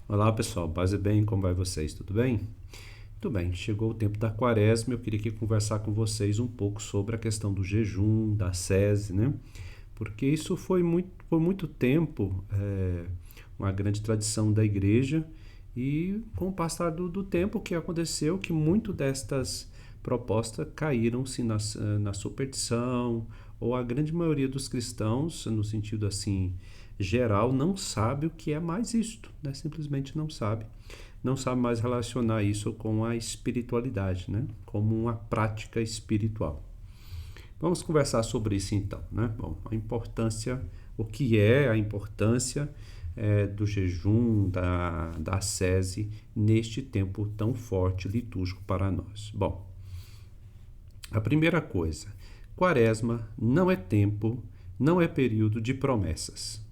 Olá pessoal, paz e bem, como vai vocês? Tudo bem? Muito bem, chegou o tempo da quaresma, eu queria aqui conversar com vocês um pouco sobre a questão do jejum, da ascese, né? Porque isso foi por muito tempo uma grande tradição da igreja e com o passar do tempo o que aconteceu que muito destas propostas caíram-se na superstição ou a grande maioria dos cristãos, no sentido assim geral, não sabe o que é mais isto, né? Simplesmente não sabe mais relacionar isso com a espiritualidade, né? Como uma prática espiritual. Vamos conversar sobre isso então, né? Bom, a importância, o que é a importância do jejum, da ascese neste tempo tão forte litúrgico para nós. Bom, a primeira coisa, quaresma não é tempo, não é período de promessas.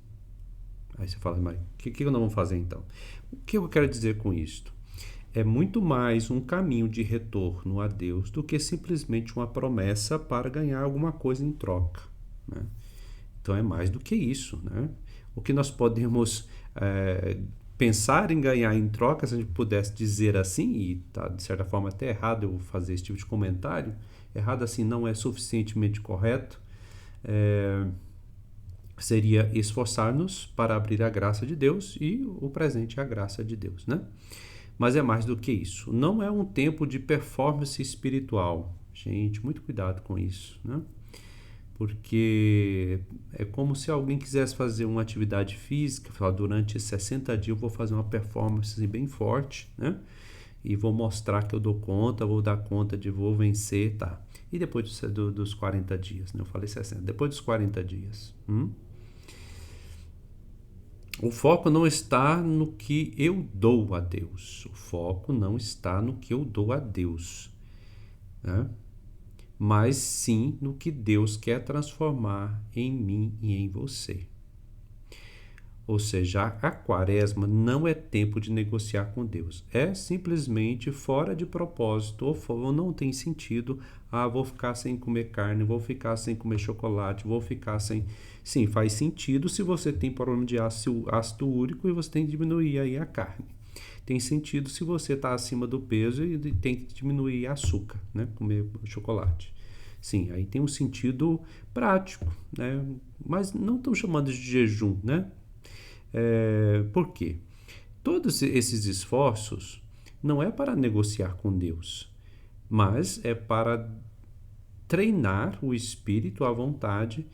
Aí você fala, mas o que nós vamos fazer então? O que eu quero dizer com isto? É muito mais um caminho de retorno a Deus do que simplesmente uma promessa para ganhar alguma coisa em troca, né? Então é mais do que isso, né? O que nós podemos pensar em ganhar em troca, se a gente pudesse dizer assim, e tá de certa forma até errado eu fazer esse tipo de comentário, errado assim não é suficientemente correto, seria esforçar-nos para abrir a graça de Deus e o presente é a graça de Deus, né? Mas é mais do que isso. Não é um tempo de performance espiritual. Gente, muito cuidado com isso, né? Porque é como se alguém quisesse fazer uma atividade física, falar, durante 60 dias eu vou fazer uma performance assim, bem forte, né? E vou mostrar que eu dou conta, vou dar conta de vou vencer, tá? E depois dos 40 dias, né? Eu falei 60, depois dos 40 dias. O foco não está no que eu dou a Deus. O foco não está no que eu dou a Deus, né? Mas sim no que Deus quer transformar em mim e em você. Ou seja, a quaresma não é tempo de negociar com Deus. É simplesmente fora de propósito ou não tem sentido. Ah, vou ficar sem comer carne, vou ficar sem comer chocolate, vou ficar sem... Sim, faz sentido se você tem problema de ácido úrico e você tem que diminuir aí a carne. Tem sentido se você está acima do peso e tem que diminuir açúcar, né? Comer chocolate. Sim, aí tem um sentido prático, né? Mas não estão chamando de jejum, né? Por quê? Todos esses esforços não é para negociar com Deus, mas é para treinar o espírito, a vontade,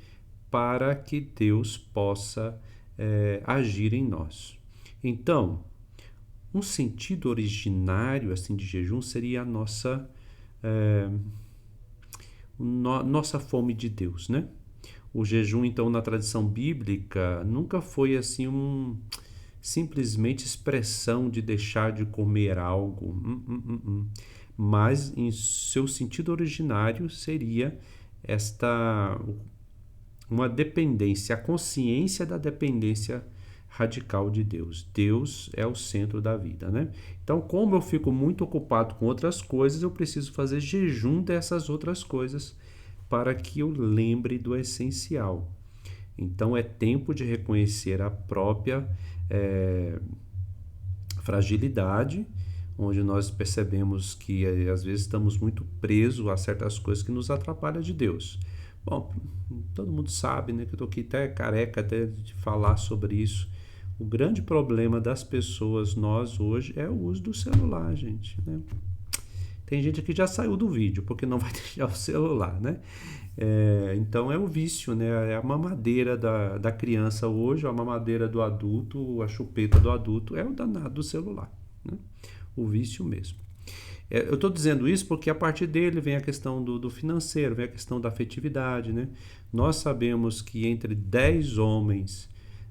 para que Deus possa agir em nós. Então, um sentido originário assim de jejum seria a nossa fome de Deus, né? O jejum, então, na tradição bíblica, nunca foi assim simplesmente expressão de deixar de comer algo, mas em seu sentido originário seria esta uma dependência, a consciência da dependência radical de Deus. Deus é o centro da vida, né? Então, como eu fico muito ocupado com outras coisas, eu preciso fazer jejum dessas outras coisas para que eu lembre do essencial. Então, é tempo de reconhecer a própria fragilidade, onde nós percebemos que às vezes estamos muito presos a certas coisas que nos atrapalham de Deus. Bom, todo mundo sabe, né, que eu estou aqui até careca até de falar sobre isso. O grande problema das pessoas, nós hoje, é o uso do celular, gente, né? Tem gente que já saiu do vídeo, porque não vai deixar o celular, né? Então é o vício, né? É a mamadeira da criança hoje, a mamadeira do adulto, a chupeta do adulto, é o danado do celular, né? O vício mesmo. Eu estou dizendo isso porque a partir dele vem a questão do financeiro, vem a questão da afetividade, né? Nós sabemos que entre 10 homens,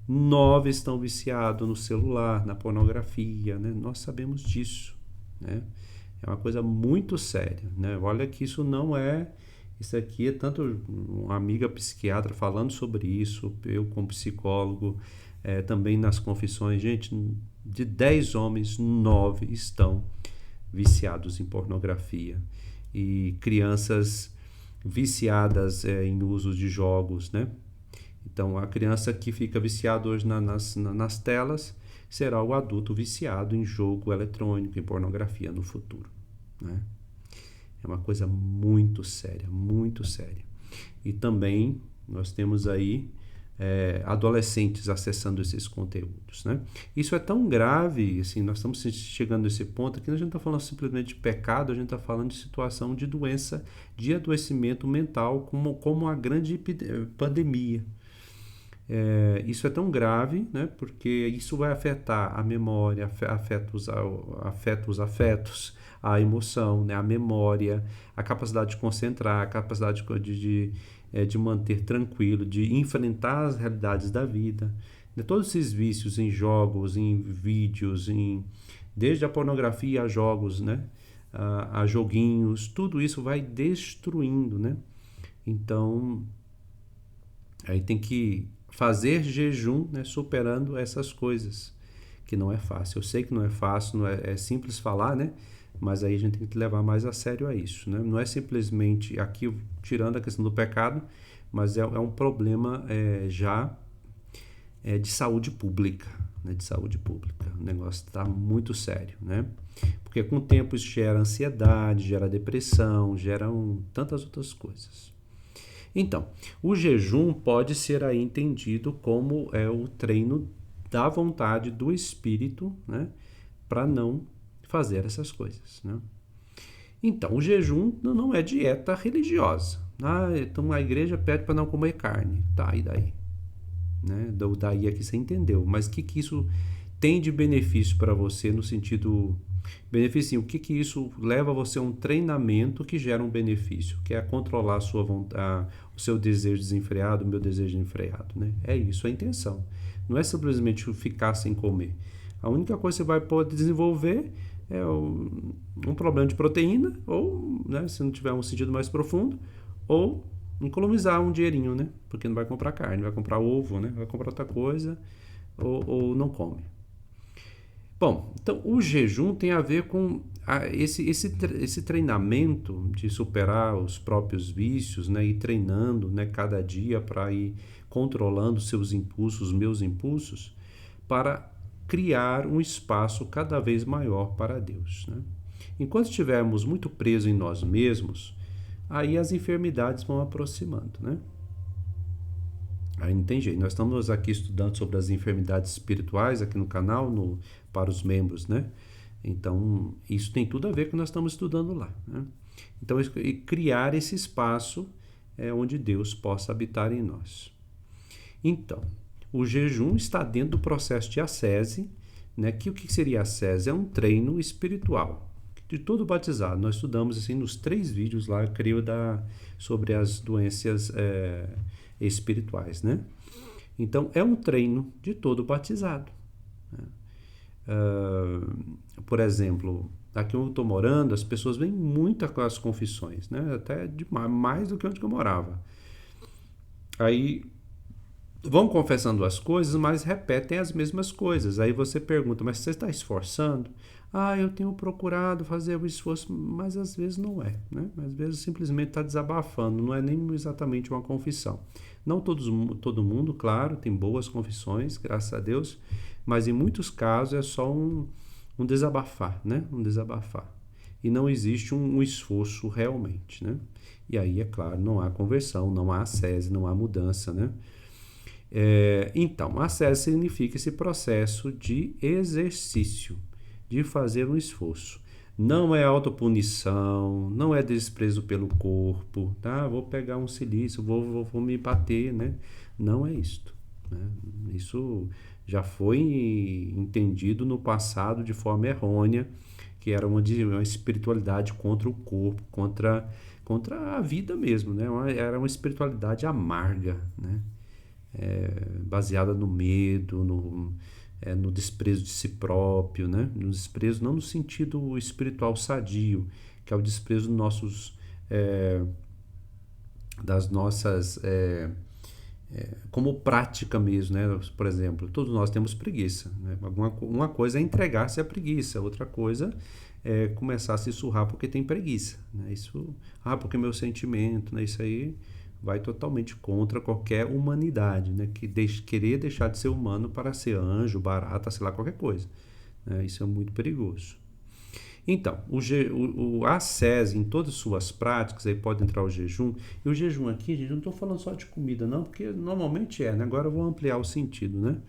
9 estão viciados no celular, na pornografia, né? Nós sabemos disso, né? É uma coisa muito séria, né? Olha que isso não é... Isso aqui é tanto uma amiga psiquiatra falando sobre isso, eu como psicólogo, também nas confissões. Gente, de 10 homens, 9 estão viciados em pornografia. E crianças viciadas em uso de jogos, né? Então, a criança que fica viciada hoje nas telas será o adulto viciado em jogo eletrônico, em pornografia no futuro, né? É uma coisa muito séria, muito séria. E também nós temos aí adolescentes acessando esses conteúdos, né? Isso é tão grave, assim, nós estamos chegando a esse ponto que a gente não está falando simplesmente de pecado, a gente está falando de situação de doença, de adoecimento mental, como a grande pandemia. Isso é tão grave, né? Porque isso vai afetar a memória, afeta os afetos, a emoção, né? A memória, a capacidade de concentrar, a capacidade de manter tranquilo, de enfrentar as realidades da vida. Né? Todos esses vícios em jogos, em vídeos, desde a pornografia a jogos, né? A joguinhos, tudo isso vai destruindo, né? Então, aí tem que fazer jejum, né, superando essas coisas, que não é fácil. Eu sei que não é fácil, não é simples falar, né? Mas aí a gente tem que levar mais a sério a isso, né? Não é simplesmente aqui tirando a questão do pecado, mas é um problema já de saúde pública, né? De saúde pública. O negócio está muito sério, né? Porque com o tempo isso gera ansiedade, gera depressão, tantas outras coisas. Então, o jejum pode ser aí entendido como o treino da vontade do espírito, né, para não fazer essas coisas, né? Então, o jejum não é dieta religiosa. Então a igreja pede para não comer carne. Tá, e daí? Né? Daí aqui você entendeu. Mas o que isso tem de benefício para você no sentido... Benefício, o que isso leva você a um treinamento que gera um benefício, que é controlar a sua vontade, o seu desejo desenfreado, o meu desejo desenfreado, né? É isso, a intenção. Não é simplesmente ficar sem comer. A única coisa que você vai poder desenvolver é um problema de proteína, ou, né, se não tiver um sentido mais profundo, ou economizar um dinheirinho, né? Porque não vai comprar carne, vai comprar ovo, né? Vai comprar outra coisa, ou não come. Bom, então o jejum tem a ver com esse treinamento de superar os próprios vícios, né, e treinando, né, cada dia para ir controlando seus impulsos, meus impulsos, para criar um espaço cada vez maior para Deus, né? Enquanto estivermos muito presos em nós mesmos, aí as enfermidades vão aproximando, né? Aí não tem jeito. Nós estamos aqui estudando sobre as enfermidades espirituais aqui no canal, para os membros, né? Então, isso tem tudo a ver com o que nós estamos estudando lá, né? Então, criar esse espaço onde Deus possa habitar em nós. Então, o jejum está dentro do processo de ascese, né? O que seria a ascese? É um treino espiritual de todo batizado. Nós estudamos assim nos 3 vídeos lá, eu creio, sobre as doenças espirituais, né? Então, é um treino de todo batizado, né? Por exemplo, aqui onde eu estou morando, as pessoas vêm muito com as confissões, né? Até mais do que onde eu morava. Aí vão confessando as coisas, mas repetem as mesmas coisas. Aí você pergunta, mas você está esforçando? Eu tenho procurado fazer o esforço, mas às vezes não é, né? Às vezes simplesmente está desabafando, não é nem exatamente uma confissão. Não todo mundo, claro, tem boas confissões, graças a Deus, mas em muitos casos é só um desabafar, né? Um desabafar. E não existe um esforço realmente, né? E aí, é claro, não há conversão, não há ascese, não há mudança, né? Então, ascese significa esse processo de exercício, de fazer um esforço. Não é autopunição, não é desprezo pelo corpo, tá? Vou pegar um silício, vou me bater, né? Não é isto, né? Isso já foi entendido no passado de forma errônea, que era uma espiritualidade contra o corpo, contra a vida mesmo, né? Era uma espiritualidade amarga, né? Baseada no medo, no desprezo de si próprio, né? No desprezo não no sentido espiritual sadio, que é o desprezo das nossas como prática mesmo, né? Por exemplo, todos nós temos preguiça, né? Uma coisa é entregar-se à preguiça, outra coisa é começar a se surrar porque tem preguiça, né? Isso, porque meu sentimento, né? Isso aí vai totalmente contra qualquer humanidade, né? Querer deixar de ser humano para ser anjo, barata, sei lá, qualquer coisa. Né? Isso é muito perigoso. Então, a ascese em todas as suas práticas, aí pode entrar o jejum. E o jejum aqui, gente, não estou falando só de comida, não, porque normalmente né? Agora eu vou ampliar o sentido, né?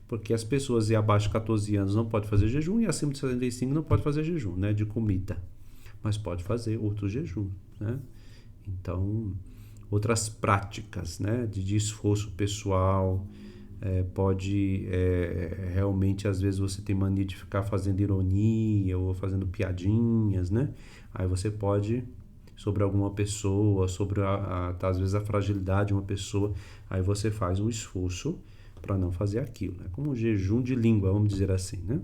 Porque as pessoas abaixo de 14 anos não podem fazer jejum e acima de 75 não pode fazer jejum, né? De comida. Mas pode fazer outro jejum, né? Então, outras práticas, né? De esforço pessoal. Pode realmente, às vezes você tem mania de ficar fazendo ironia ou fazendo piadinhas, né? Aí você pode, sobre alguma pessoa, sobre às vezes a fragilidade de uma pessoa, aí você faz um esforço para não fazer aquilo. É como um jejum de língua, vamos dizer assim, né?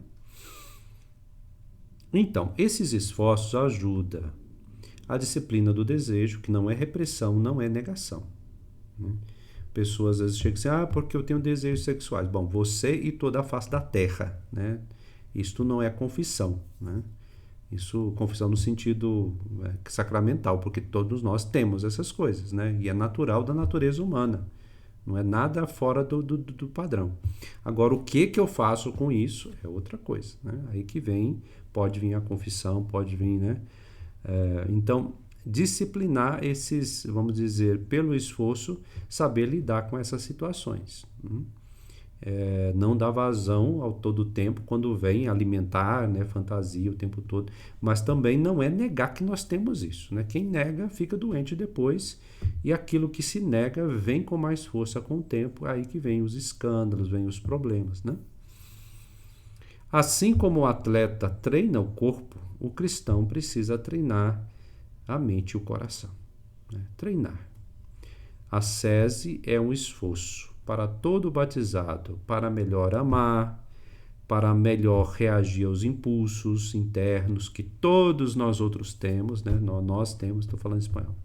Então, esses esforços ajudam a disciplina do desejo, que não é repressão, não é negação, né? Pessoas às vezes chegam assim, porque eu tenho desejos sexuais. Bom, você e toda a face da terra, né? Isto não é confissão, né? Isso, confissão no sentido sacramental, porque todos nós temos essas coisas, né? E é natural da natureza humana. Não é nada fora do padrão. Agora, o que eu faço com isso é outra coisa, né? Aí que pode vir a confissão, pode vir, né? Então, disciplinar esses, vamos dizer, pelo esforço, saber lidar com essas situações. Não dar vazão ao todo tempo quando vem alimentar, né, fantasia o tempo todo, mas também não é negar que nós temos isso, né? Quem nega fica doente depois, e aquilo que se nega vem com mais força com o tempo, aí que vem os escândalos, vem os problemas, né? Assim como o atleta treina o corpo, o cristão precisa treinar a mente e o coração, né? Treinar. A ascese é um esforço para todo batizado, para melhor amar, para melhor reagir aos impulsos internos que todos nós outros temos, né? Nós temos, estou falando em espanhol.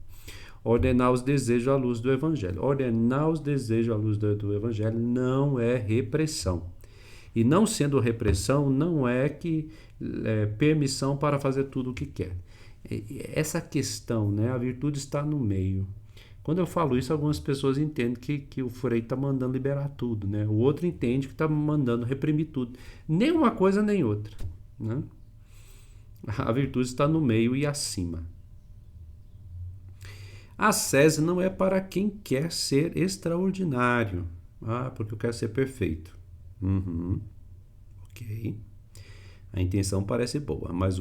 Ordenar os desejos à luz do Evangelho. Ordenar os desejos à luz do Evangelho não é repressão. E não sendo repressão, não é permissão para fazer tudo o que quer. Essa questão, né? A virtude está no meio. Quando eu falo isso, algumas pessoas entendem que o Frei está mandando liberar tudo, né? O outro entende que está mandando reprimir tudo. Nem uma coisa nem outra, né? A virtude está no meio e acima. A ascese não é para quem quer ser extraordinário. Porque eu quero ser perfeito. Ok. A intenção parece boa, mas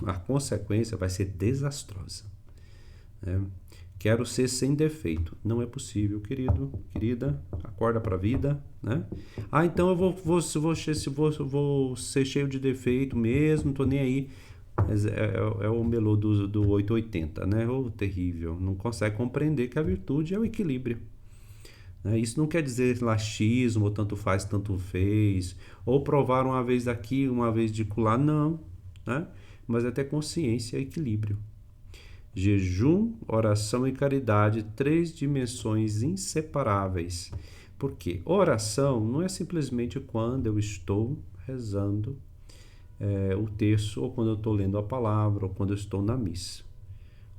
a consequência vai ser desastrosa, né? Quero ser sem defeito. Não é possível, querido, querida. Acorda para a vida, né? Então eu vou ser cheio de defeito mesmo, não tô nem aí. É o melô do 880, né? Terrível. Não consegue compreender que a virtude é o equilíbrio. Isso não quer dizer laxismo, ou tanto faz, tanto fez, ou provar uma vez daqui, uma vez de lá, não, né? Mas é ter consciência e equilíbrio. Jejum, oração e caridade, 3 dimensões inseparáveis. Por quê? Oração não é simplesmente quando eu estou rezando o terço, ou quando eu estou lendo a palavra, ou quando eu estou na missa.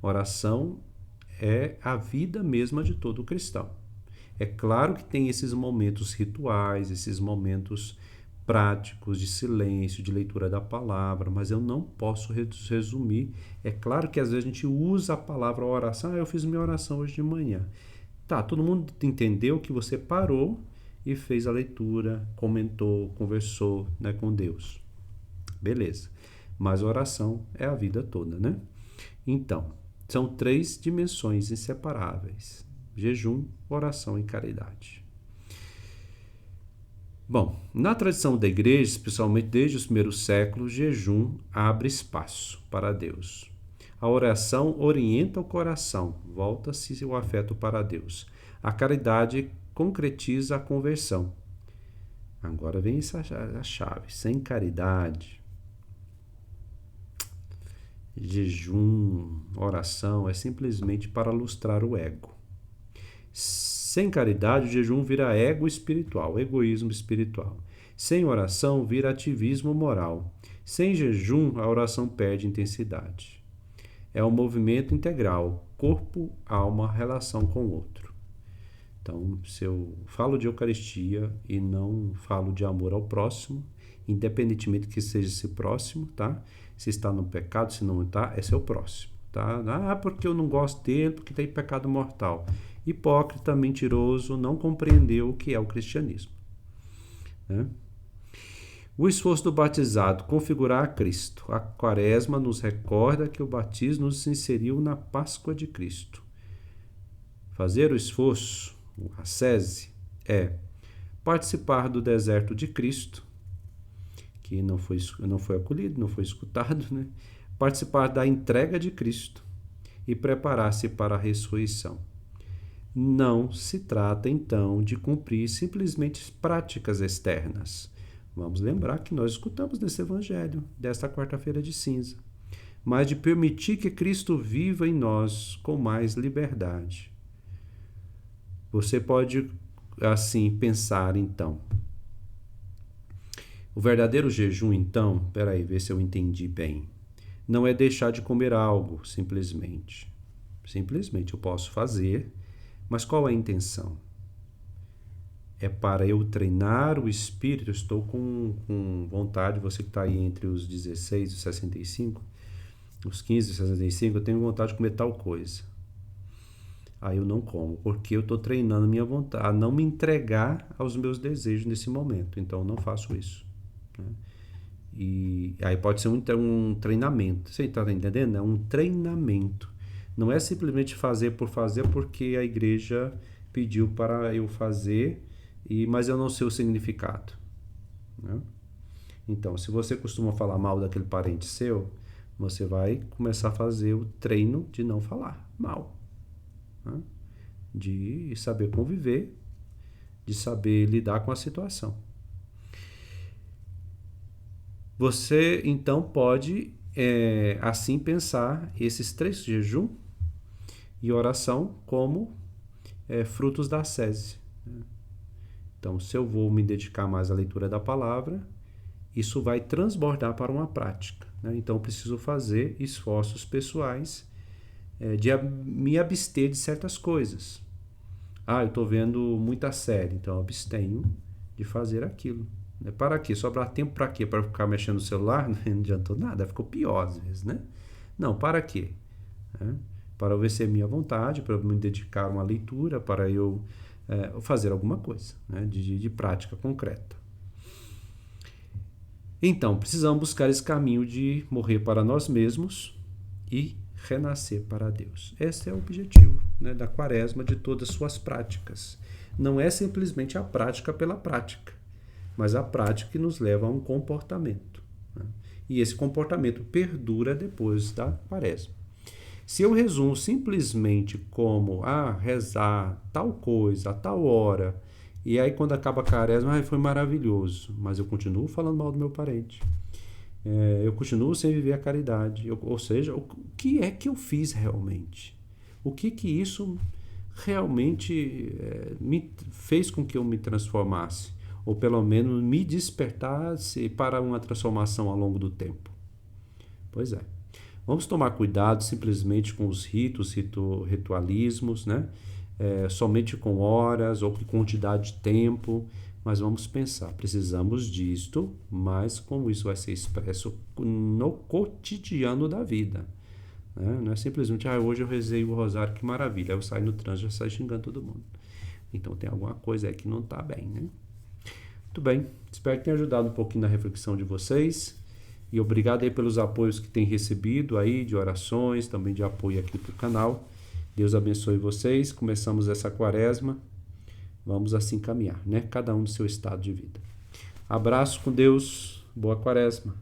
Oração é a vida mesma de todo cristão. É claro que tem esses momentos rituais, esses momentos práticos de silêncio, de leitura da palavra, mas eu não posso resumir. É claro que às vezes a gente usa a palavra oração. Eu fiz minha oração hoje de manhã. Tá, todo mundo entendeu que você parou e fez a leitura, comentou, conversou, né, com Deus. Beleza. Mas a oração é a vida toda, né? Então, são 3 dimensões inseparáveis: jejum, oração e caridade. Bom, na tradição da igreja, especialmente desde os primeiros séculos, jejum abre espaço para Deus. A oração orienta o coração, volta-se o afeto para Deus. A caridade concretiza a conversão. Agora vem a chave: sem caridade, jejum, oração é simplesmente para lustrar o ego. Sem caridade, o jejum vira ego espiritual, egoísmo espiritual. Sem oração, vira ativismo moral. Sem jejum, a oração perde intensidade. É um movimento integral, corpo, alma, relação com o outro. Então, se eu falo de Eucaristia e não falo de amor ao próximo, independentemente que seja esse próximo, tá? Se está no pecado, se não está, esse é o próximo, tá? Ah, porque eu não gosto dele, porque tem pecado mortal. Hipócrita, mentiroso, não compreendeu o que é o cristianismo, né? O esforço do batizado, configurar a Cristo. A Quaresma nos recorda que o batismo nos inseriu na Páscoa de Cristo. Fazer o esforço, a ascese, é participar do deserto de Cristo, que não foi acolhido, não foi escutado, né? Participar da entrega de Cristo e preparar-se para a ressurreição. Não se trata, então, de cumprir simplesmente práticas externas. Vamos lembrar que nós escutamos nesse evangelho, desta quarta-feira de cinza, mas de permitir que Cristo viva em nós com mais liberdade. Você pode, assim, pensar, então. O verdadeiro jejum, então, ver se eu entendi bem, não é deixar de comer algo, simplesmente. Simplesmente eu posso fazer, mas qual é a intenção? É para eu treinar o espírito. Estou com vontade, você que está aí entre os 16 e os 65, os 15 e 65, eu tenho vontade de comer tal coisa. Aí eu não como, porque eu estou treinando a minha vontade, a não me entregar aos meus desejos nesse momento. Então eu não faço isso, né? E aí pode ser um treinamento. Você está entendendo? É um treinamento. Não é simplesmente fazer por fazer porque a igreja pediu para eu fazer, mas eu não sei o significado, né? Então, se você costuma falar mal daquele parente seu, você vai começar a fazer o treino de não falar mal, né? De saber conviver, de saber lidar com a situação. Você, então, pode, assim, pensar esses 3 jejum e oração como frutos da ascese, né? Então, se eu vou me dedicar mais à leitura da palavra, isso vai transbordar para uma prática, né? Então, eu preciso fazer esforços pessoais de me abster de certas coisas. Eu estou vendo muita série, então eu abstenho de fazer aquilo. Para quê? Sobrar tempo para quê? Para ficar mexendo no celular? Não adiantou nada, ficou pior às vezes, né? Não, para quê? Para obedecer minha vontade, para eu me dedicar a uma leitura, para eu fazer alguma coisa, né? de prática concreta. Então, precisamos buscar esse caminho de morrer para nós mesmos e renascer para Deus. Esse é o objetivo, né, da Quaresma, de todas as suas práticas. Não é simplesmente a prática pela prática, mas a prática que nos leva a um comportamento, né? E esse comportamento perdura depois da Quaresma. Se eu resumo simplesmente como rezar tal coisa, a tal hora, e aí quando acaba a Quaresma, foi maravilhoso, mas eu continuo falando mal do meu parente, eu continuo sem viver a caridade, ou seja, o que é que eu fiz realmente? O que isso realmente me fez com que eu me transformasse? Ou pelo menos me despertasse para uma transformação ao longo do tempo? Pois é. Vamos tomar cuidado simplesmente com os ritualismos, né? Somente com horas ou com quantidade de tempo, mas vamos pensar, precisamos disto, mas como isso vai ser expresso no cotidiano da vida, né? Não é simplesmente, hoje eu rezei o rosário, que maravilha, aí eu saio no trânsito e saio xingando todo mundo. Então tem alguma coisa aí que não está bem, né? Muito bem, espero que tenha ajudado um pouquinho na reflexão de vocês. E obrigado aí pelos apoios que tem recebido aí, de orações, também de apoio aqui para o canal. Deus abençoe vocês. Começamos essa Quaresma. Vamos assim caminhar, né? Cada um no seu estado de vida. Abraço com Deus. Boa Quaresma.